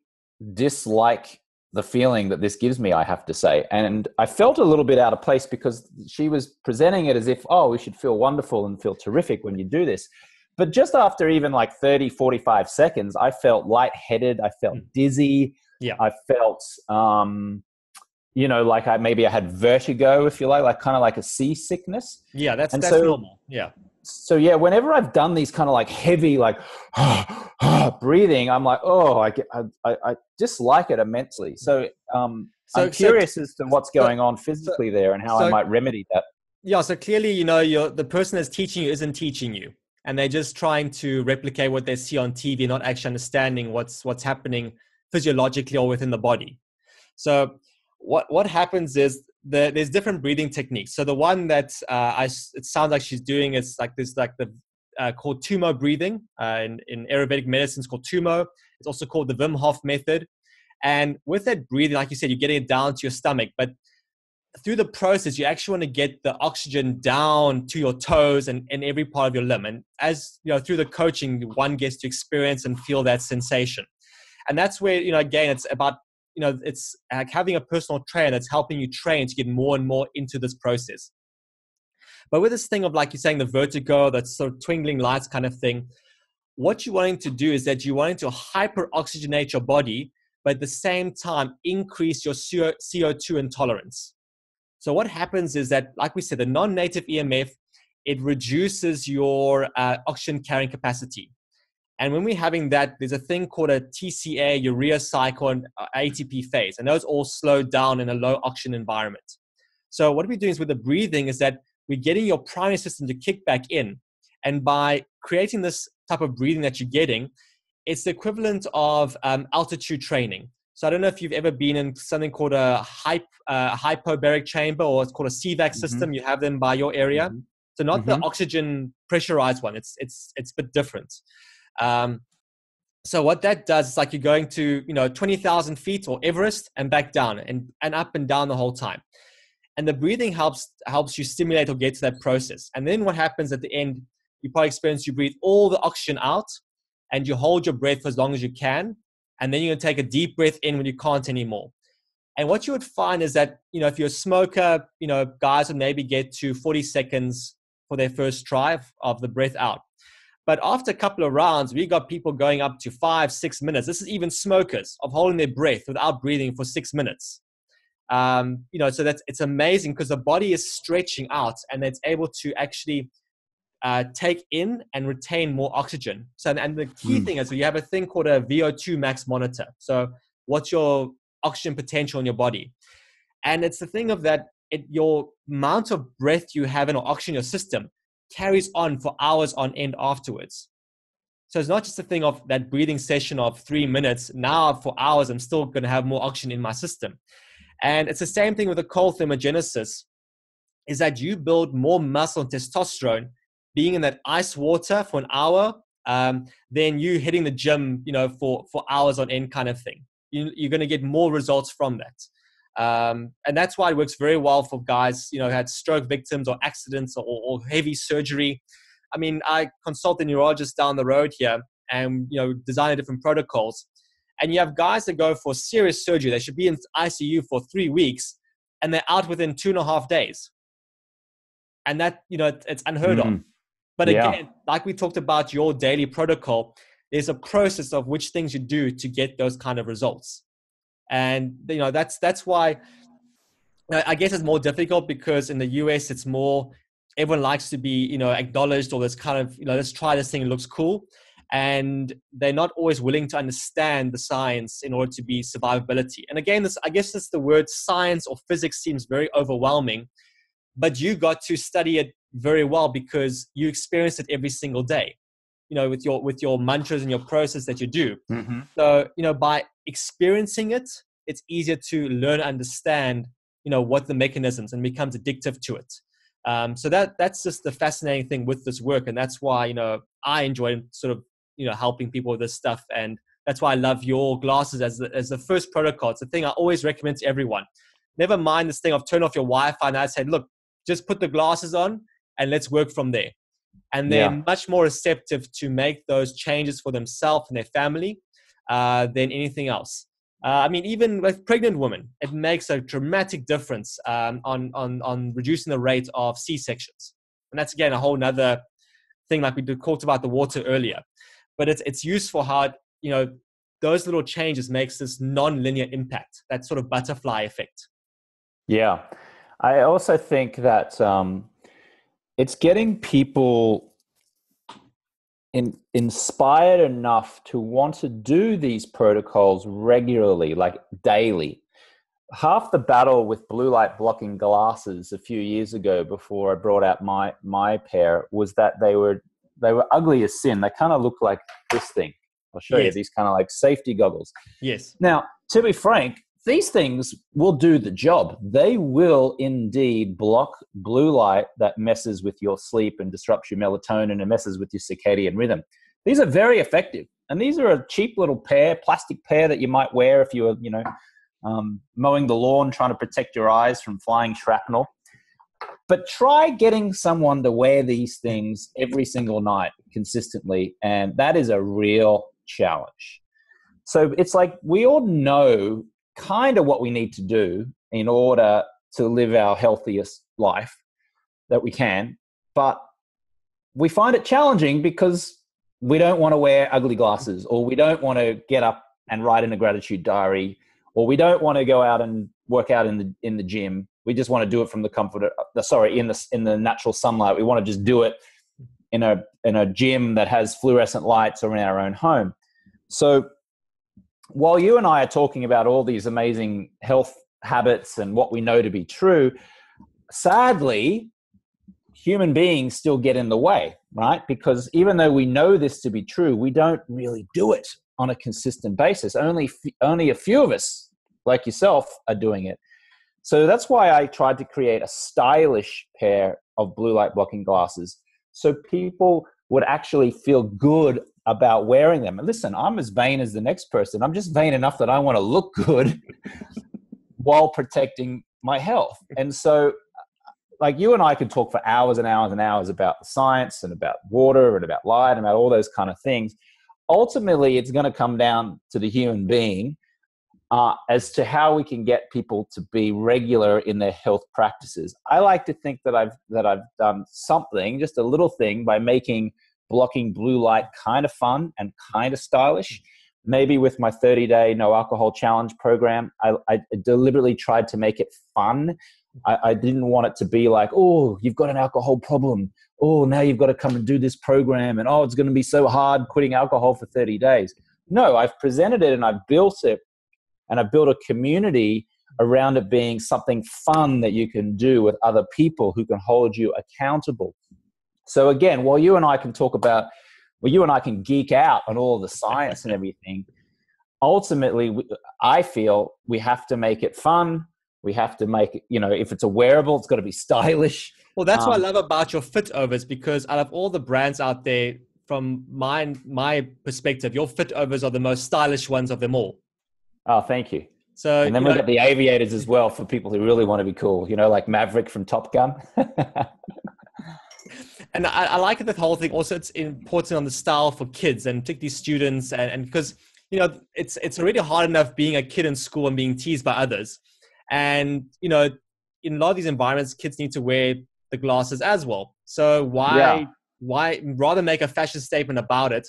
dislike the feeling that this gives me, I have to say. And I felt a little bit out of place because she was presenting it as if, we should feel wonderful and feel terrific when you do this. But just after even like 30, 45 seconds, I felt lightheaded. I felt dizzy. Yeah. I felt, like I had vertigo, if you like kind of like a seasickness. Yeah, that's normal. Yeah. So yeah, whenever I've done these kind of like heavy, like breathing, I'm like, I dislike it immensely. So I'm curious as to what's going on physically there and how I might remedy that. Yeah. So clearly, the person that's teaching you isn't teaching you, and they're just trying to replicate what they see on TV, not actually understanding what's happening physiologically or within the body. So what happens is there's different breathing techniques. So the one that it sounds like she's doing is called Tumor Breathing. In Ayurvedic medicine, it's called Tumor. It's also called the Wim Hof method. And with that breathing, like you said, you're getting it down to your stomach. But through the process, you actually want to get the oxygen down to your toes and every part of your limb. And as through the coaching, one gets to experience and feel that sensation. And that's where, again, it's about, it's like having a personal trainer that's helping you train to get more and more into this process. But with this thing of, like you're saying, the vertigo, that sort of twinkling lights kind of thing, what you're wanting to do is that you're wanting to hyper-oxygenate your body, but at the same time, increase your CO2 intolerance. So what happens is that, like we said, the non-native EMF, it reduces your oxygen carrying capacity. And when we're having that, there's a thing called a TCA, urea cycle, and ATP phase. And those all slow down in a low oxygen environment. So what we're doing is with the breathing is that we're getting your primary system to kick back in. And by creating this type of breathing that you're getting, it's the equivalent of altitude training. So I don't know if you've ever been in something called a hypobaric chamber, or it's called a CVAC system. You have them by your area. So not the oxygen pressurized one. It's a bit different. So what that does is like you're going to 20,000 feet or Everest and back down and up and down the whole time. And the breathing helps you stimulate or get to that process. And then what happens at the end, you probably experience you breathe all the oxygen out and you hold your breath for as long as you can. And then you're going to take a deep breath in when you can't anymore. And what you would find is that, if you're a smoker, guys would maybe get to 40 seconds for their first try of the breath out. But after a couple of rounds, we got people going up to 5-6 minutes. This is even smokers of holding their breath without breathing for 6 minutes. So it's amazing because the body is stretching out and it's able to actually take in and retain more oxygen. So, and the key thing is you have a thing called a VO2 max monitor. So what's your oxygen potential in your body? And it's the thing of that your amount of breath you have in or oxygen in your system carries on for hours on end afterwards. So it's not just a thing of that breathing session of 3 minutes. Now for hours, I'm still going to have more oxygen in my system. And it's the same thing with the cold thermogenesis, is that you build more muscle and testosterone being in that ice water for an hour than you hitting the gym, for hours on end kind of thing. You're going to get more results from that. And that's why it works very well for guys, who had stroke victims or accidents or heavy surgery. I mean, I consult a neurologist down the road here and, design different protocols. And you have guys that go for serious surgery. They should be in ICU for 3 weeks and they're out within 2.5 days. And that, it's unheard of. But again, like we talked about your daily protocol, there's a process of which things you do to get those kind of results. And, that's why I guess it's more difficult because in the US, it's more, everyone likes to be, acknowledged or this kind of, let's try this thing, it looks cool. And they're not always willing to understand the science in order to be survivability. And again, I guess the word science or physics seems very overwhelming, but you got to study it very well because you experience it every single day, with your mantras and your process that you do. So, by experiencing it, it's easier to learn, understand, what the mechanisms, and becomes addictive to it. So that's just the fascinating thing with this work. And that's why, I enjoy sort of, helping people with this stuff. And that's why I love your glasses as the first protocol. It's the thing I always recommend to everyone. Never mind this thing of turn off your Wi-Fi. And I said, look, just put the glasses on and let's work from there. And they're much more receptive to make those changes for themselves and their family than anything else. I mean, even with pregnant women, it makes a dramatic difference on reducing the rate of C-sections. And that's, again, a whole nother thing, like we talked about the water earlier. But it's useful how, those little changes makes this non-linear impact, that sort of butterfly effect. Yeah. I also think that it's getting people inspired enough to want to do these protocols regularly, like daily. Half the battle with blue light blocking glasses a few years ago, before I brought out my pair, was that they were ugly as sin. They kind of look like this thing. I'll show you these kind of like safety goggles. Yes. Now, to be frank, these things will do the job. They will indeed block blue light that messes with your sleep and disrupts your melatonin and messes with your circadian rhythm. These are very effective. And these are a cheap little plastic pair that you might wear if you were, mowing the lawn, trying to protect your eyes from flying shrapnel. But try getting someone to wear these things every single night consistently. And that is a real challenge. So it's like we all know kind of what we need to do in order to live our healthiest life that we can, but we find it challenging because we don't want to wear ugly glasses, or we don't want to get up and write in a gratitude diary, or we don't want to go out and work out in the gym. We just want to do it from the comfort in the natural sunlight. We want to just do it in a gym that has fluorescent lights or in our own home. So while you and I are talking about all these amazing health habits and what we know to be true, sadly, human beings still get in the way, right? Because even though we know this to be true, we don't really do it on a consistent basis. Only a few of us, like yourself, are doing it. So that's why I tried to create a stylish pair of blue light blocking glasses so people would actually feel good about wearing them. And listen, I'm as vain as the next person. I'm just vain enough that I want to look good while protecting my health. And so, like, you and I could talk for hours and hours and hours about the science and about water and about light and about all those kind of things. Ultimately, it's going to come down to the human being as to how we can get people to be regular in their health practices. I like to think that I've done something, just a little thing, by making blocking blue light kind of fun and kind of stylish. maybe with my 30-day no alcohol challenge program, I deliberately tried to make it fun. I didn't want it to be like, oh, you've got an alcohol problem. Oh, now you've got to come and do this program. And, oh, it's going to be so hard quitting alcohol for 30 days. No, I've presented it and I've built it, and I've built a community around it being something fun that you can do with other people who can hold you accountable. So again, while you and I can geek out on all the science and everything, ultimately, I feel we have to make it fun. We have to make it, if it's a wearable, it's got to be stylish. Well, that's what I love about your fit overs, because out of all the brands out there, from my perspective, your fit overs are the most stylish ones of them all. Oh, thank you. So, and then we've got the aviators as well for people who really want to be cool, like Maverick from Top Gun. And I like the whole thing. Also, it's important on the style for kids and particularly students. And because, it's already hard enough being a kid in school and being teased by others. And, in a lot of these environments, kids need to wear the glasses as well. So why rather make a fashion statement about it?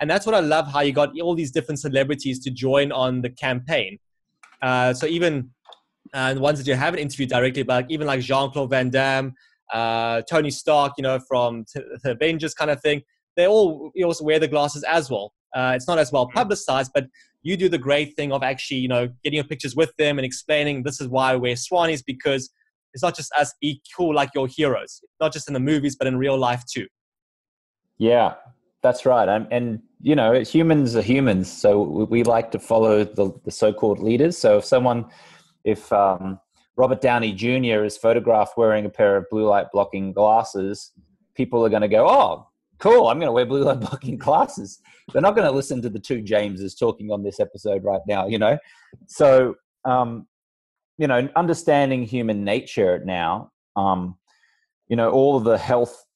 And that's what I love, how you got all these different celebrities to join on the campaign. So even the ones that you haven't interviewed directly, but even like Jean-Claude Van Damme, Tony Stark, from the Avengers kind of thing, you also wear the glasses as well. It's not as well publicized, but you do the great thing of actually, getting your pictures with them and explaining this is why I wear Swannies, because it's not just us, be cool like your heroes, not just in the movies, but in real life too. Yeah, that's right. And humans are humans. So we like to follow the so-called leaders. So if Robert Downey Jr. is photographed wearing a pair of blue light blocking glasses, people are going to go, oh, cool, I'm going to wear blue light blocking glasses. They're not going to listen to the two Jameses talking on this episode right now, So, understanding human nature now, all of the health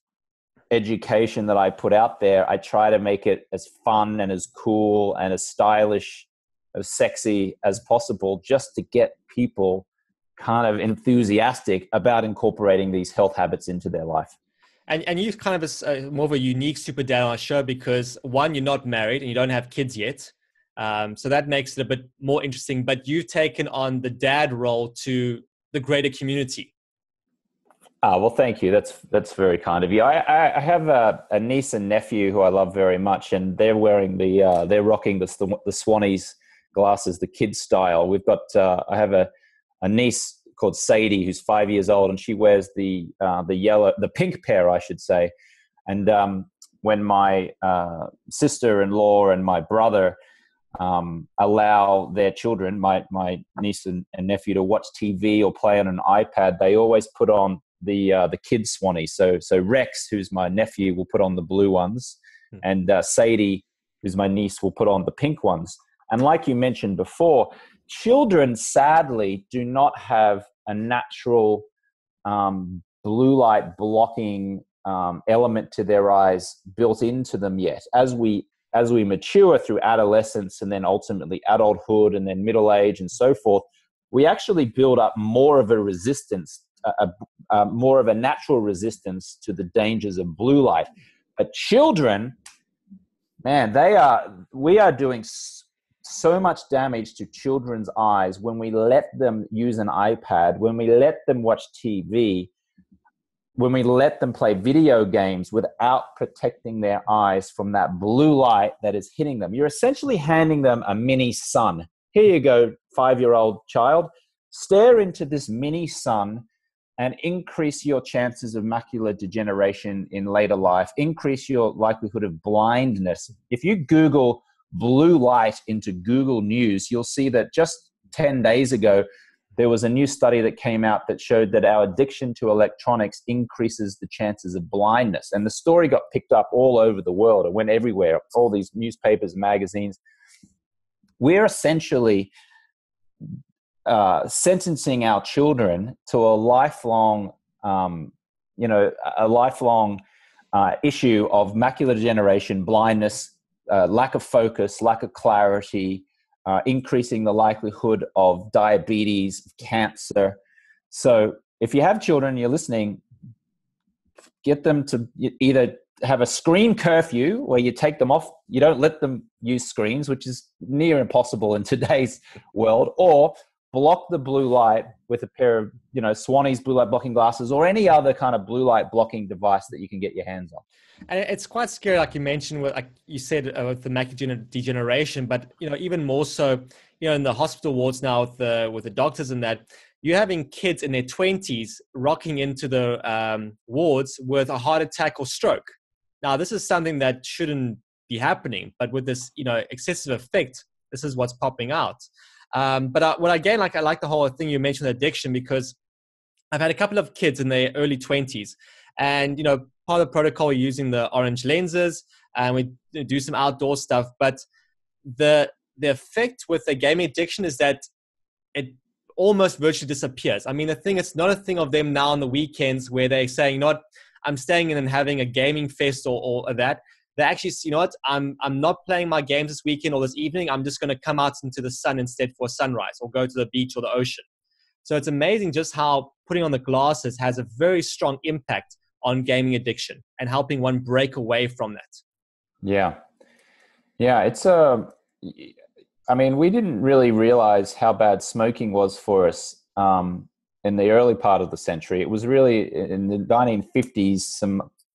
education that I put out there, I try to make it as fun and as cool and as stylish, as sexy as possible, just to get people kind of enthusiastic about incorporating these health habits into their life. And you're kind of more of a unique super dad on our show because, one, you're not married and you don't have kids yet. So that makes it a bit more interesting. But you've taken on the dad role to the greater community. Well, thank you. That's very kind of you. I have a niece and nephew who I love very much, and they're wearing they're rocking the Swannies glasses, the kids style. We've got I have a niece called Sadie who's 5 years old, and she wears the pink pair, I should say. And when my sister-in-law and my brother allow their children, my niece and nephew, to watch TV or play on an iPad, they always put on the kids Swannies. So Rex, who's my nephew, will put on the blue ones, and Sadie, who's my niece, will put on the pink ones. And like you mentioned before, children sadly do not have a natural blue light blocking element to their eyes built into them yet. As we mature through adolescence and then ultimately adulthood and then middle age and so forth, we actually build up more of a resistance, more of a natural resistance to the dangers of blue light. But children, man, we are doing so much damage to children's eyes when we let them use an iPad, when we let them watch TV, when we let them play video games without protecting their eyes from that blue light that is hitting them. You're essentially handing them a mini sun. Here you go, 5-year-old child. Stare into this mini sun and increase your chances of macular degeneration in later life, increase your likelihood of blindness. If you Google blue light into Google News, you'll see that just 10 days ago, there was a new study that came out that showed that our addiction to electronics increases the chances of blindness. And the story got picked up all over the world. It went everywhere, all these newspapers, magazines. We're essentially sentencing our children to a lifelong, issue of macular degeneration, blindness, lack of focus, lack of clarity, increasing the likelihood of diabetes, cancer. So if you have children, you're listening, get them to either have a screen curfew where you take them off. You don't let them use screens, which is near impossible in today's world, or block the blue light with a pair of, Swannies blue light blocking glasses or any other kind of blue light blocking device that you can get your hands on. And it's quite scary, like you mentioned, like you said, with the macular degeneration, but, even more so, in the hospital wards now with the doctors and that, you're having kids in their 20s rocking into the wards with a heart attack or stroke. Now, this is something that shouldn't be happening, but with this, excessive effect, this is what's popping out. But I like the whole thing you mentioned, addiction, because I've had a couple of kids in their early 20s, and, part of the protocol, we're using the orange lenses, and we do some outdoor stuff. But the effect with the gaming addiction is that it almost virtually disappears. I mean, it's not a thing of them now on the weekends where they're saying, I'm staying in and having a gaming fest or that. They actually, I'm not playing my games this weekend or this evening. I'm just going to come out into the sun instead for sunrise, or go to the beach or the ocean. So it's amazing just how putting on the glasses has a very strong impact on gaming addiction and helping one break away from that. Yeah. It's we didn't really realize how bad smoking was for us in the early part of the century. It was really in the 1950s,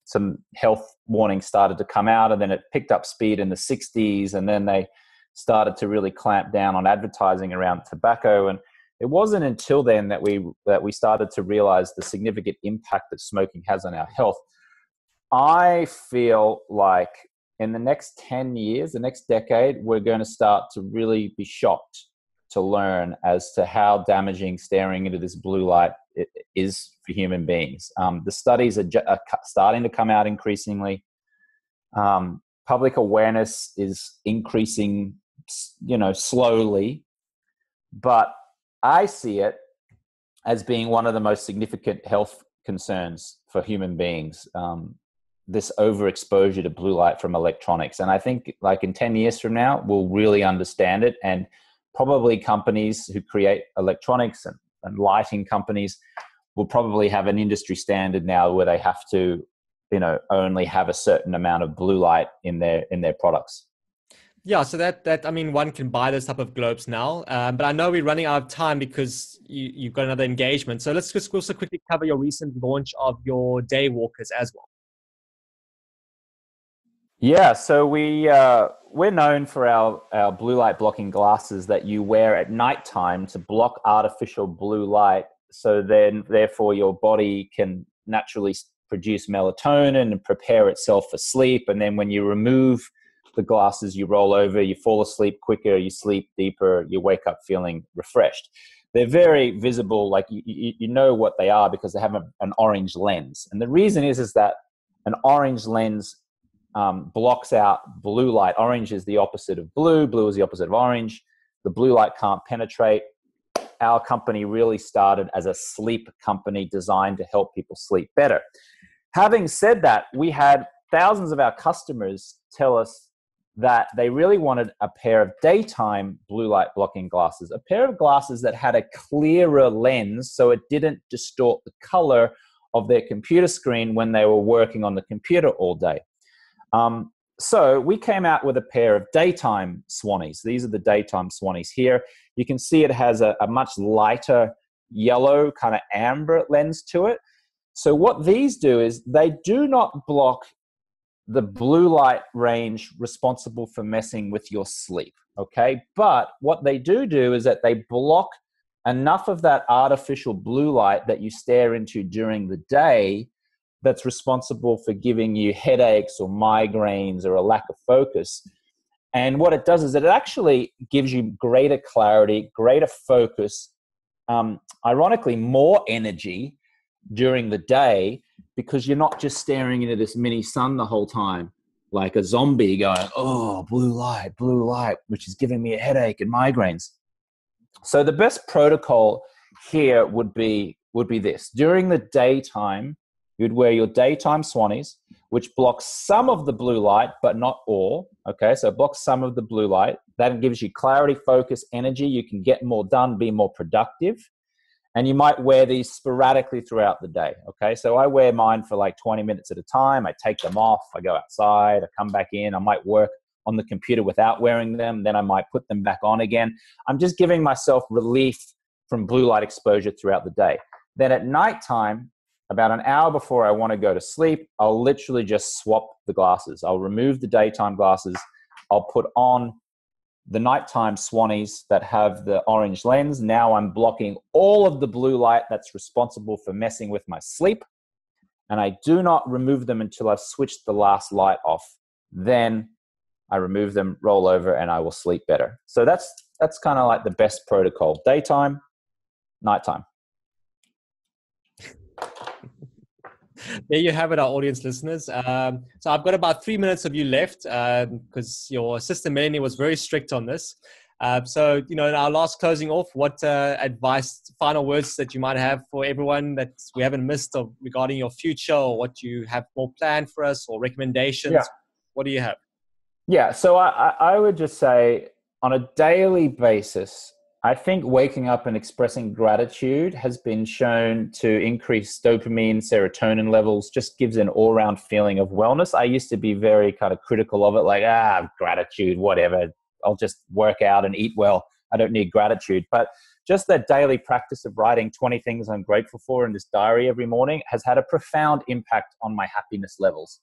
some health warnings started to come out, and then it picked up speed in the 60s, and then they started to really clamp down on advertising around tobacco. And it wasn't until then that we started to realize the significant impact that smoking has on our health. I feel like in the next 10 years, the next decade, we're going to start to really be shocked to learn as to how damaging staring into this blue light is for human beings. The studies are starting to come out increasingly. Public awareness is increasing, slowly, but I see it as being one of the most significant health concerns for human beings, this overexposure to blue light from electronics. And I think like in 10 years from now, we'll really understand it. And probably companies who create electronics and lighting companies will probably have an industry standard now where they have to, only have a certain amount of blue light in their products. Yeah, so one can buy those type of globes now, but I know we're running out of time because you've got another engagement. So let's just also quickly cover your recent launch of your day walkers as well. Yeah, so we're known for our blue light blocking glasses that you wear at nighttime to block artificial blue light. So then, therefore, your body can naturally produce melatonin and prepare itself for sleep. And then when you remove the glasses, you roll over, you fall asleep quicker, you sleep deeper, you wake up feeling refreshed. They're very visible, like you know what they are because they have an orange lens. And the reason is that an orange lens blocks out blue light. Orange is the opposite of blue. Blue is the opposite of orange. The blue light can't penetrate. Our company really started as a sleep company designed to help people sleep better. Having said that, we had thousands of our customers tell us that they really wanted a pair of daytime blue light blocking glasses, a pair of glasses that had a clearer lens so it didn't distort the color of their computer screen when they were working on the computer all day. So we came out with a pair of daytime Swannies. These are the daytime Swannies here. You can see it has a much lighter yellow kind of amber lens to it. So what these do is they do not block the blue light range responsible for messing with your sleep, okay? But what they do is that they block enough of that artificial blue light that you stare into during the day that's responsible for giving you headaches or migraines or a lack of focus. And what it does is it actually gives you greater clarity, greater focus, ironically more energy during the day, because you're not just staring into this mini sun the whole time like a zombie going, oh, blue light, which is giving me a headache and migraines. So the best protocol here would be this. During the daytime, you'd wear your daytime Swannies, which blocks some of the blue light, but not all. Okay, so it blocks some of the blue light. That gives you clarity, focus, energy. You can get more done, be more productive. And you might wear these sporadically throughout the day, okay? So I wear mine for like 20 minutes at a time. I take them off. I go outside. I come back in. I might work on the computer without wearing them. Then I might put them back on again. I'm just giving myself relief from blue light exposure throughout the day. Then at nighttime, about an hour before I want to go to sleep, I'll literally just swap the glasses. I'll remove the daytime glasses. I'll put on the nighttime Swannies that have the orange lens. Now I'm blocking all of the blue light that's responsible for messing with my sleep. And I do not remove them until I've switched the last light off. Then I remove them, roll over, and I will sleep better. So that's kind of like the best protocol. Daytime, nighttime. There you have it, our audience listeners. So I've got about 3 minutes of you left because your sister Melanie was very strict on this. So, in our last closing off, what advice, final words that you might have for everyone that we haven't missed regarding your future, or what you have more planned for us, or recommendations? Yeah. What do you have? Yeah, so I would just say on a daily basis, I think waking up and expressing gratitude has been shown to increase dopamine, serotonin levels, just gives an all-round feeling of wellness. I used to be very kind of critical of it, like, gratitude, whatever. I'll just work out and eat well. I don't need gratitude. But just that daily practice of writing 20 things I'm grateful for in this diary every morning has had a profound impact on my happiness levels.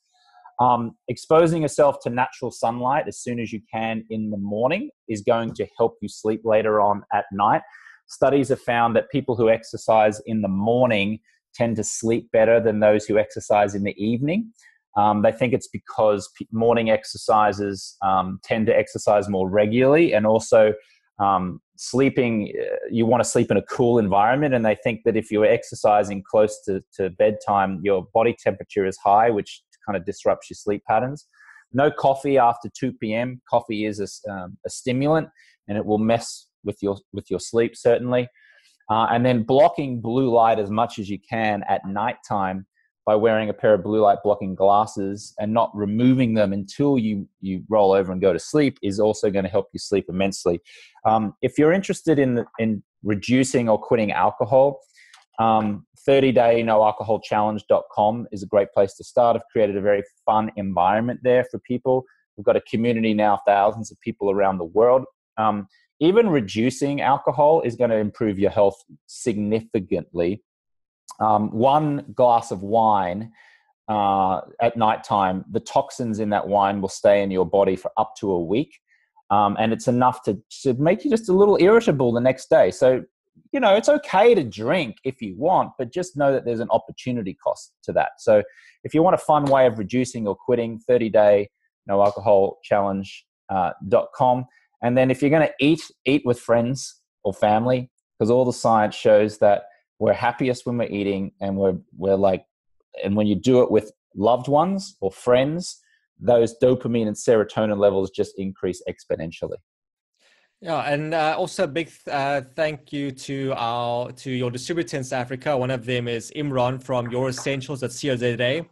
Exposing yourself to natural sunlight as soon as you can in the morning is going to help you sleep later on at night. Studies have found that people who exercise in the morning tend to sleep better than those who exercise in the evening. They think it's because morning exercisers tend to exercise more regularly, and also sleeping, you want to sleep in a cool environment, and they think that if you're exercising close to bedtime, your body temperature is high, which kind of disrupts your sleep patterns. No coffee after 2 p.m. Coffee is a stimulant, and it will mess with your sleep, certainly. And then blocking blue light as much as you can at nighttime by wearing a pair of blue light blocking glasses and not removing them until you roll over and go to sleep is also going to help you sleep immensely. If you're interested in reducing or quitting alcohol, 30-day noalcoholchallenge.com is a great place to start. I've created a very fun environment there for people. We've got a community now, thousands of people around the world. Even reducing alcohol is going to improve your health significantly. One glass of wine at nighttime, the toxins in that wine will stay in your body for up to a week. And it's enough to make you just a little irritable the next day. So, it's okay to drink if you want, but just know that there's an opportunity cost to that. So if you want a fun way of reducing or quitting, 30-day noalcoholchallenge.com. And then if you're going to eat with friends or family, because all the science shows that we're happiest when we're eating, and and when you do it with loved ones or friends, those dopamine and serotonin levels just increase exponentially. Yeah, and also a big thank you to your distributor in South Africa. One of them is Imran from Your Essentials at COZA.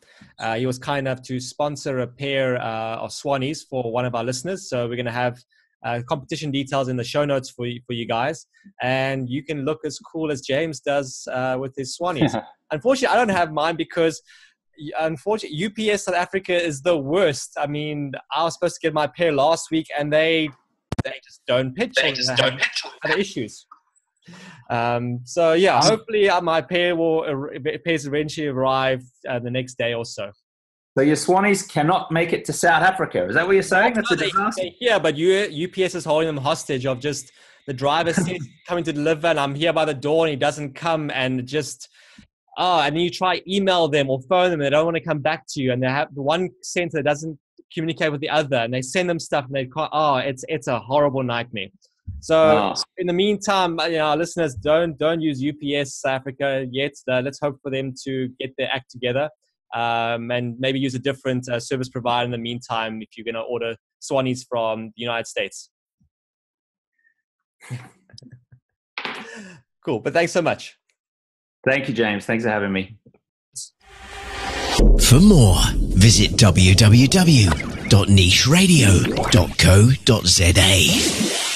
He was kind enough to sponsor a pair of Swannies for one of our listeners. So we're going to have competition details in the show notes for you guys. And you can look as cool as James does with his Swannies. Unfortunately, I don't have mine because unfortunately, UPS South Africa is the worst. I mean, I was supposed to get my pair last week, and they just don't pitch. They just don't pitch. Other issues. So yeah, hopefully my pair pairs eventually arrive the next day or so. So your Swannies cannot make it to South Africa. Is that what you're saying? That's a disaster. Yeah, but UPS is holding them hostage of just the driver coming to deliver, and I'm here by the door, and he doesn't come, and just and then you try email them or phone them, and they don't want to come back to you, and they have the one center that doesn't communicate with the other, and they send them stuff, and they can't. It's a horrible nightmare. So in the meantime, our listeners, don't use UPS South Africa yet. Let's hope for them to get their act together, and maybe use a different service provider in the meantime if you're going to order Swannies from the United States. Cool, but thanks so much. Thank you, James. Thanks for having me. For more, visit www.nicheradio.co.za.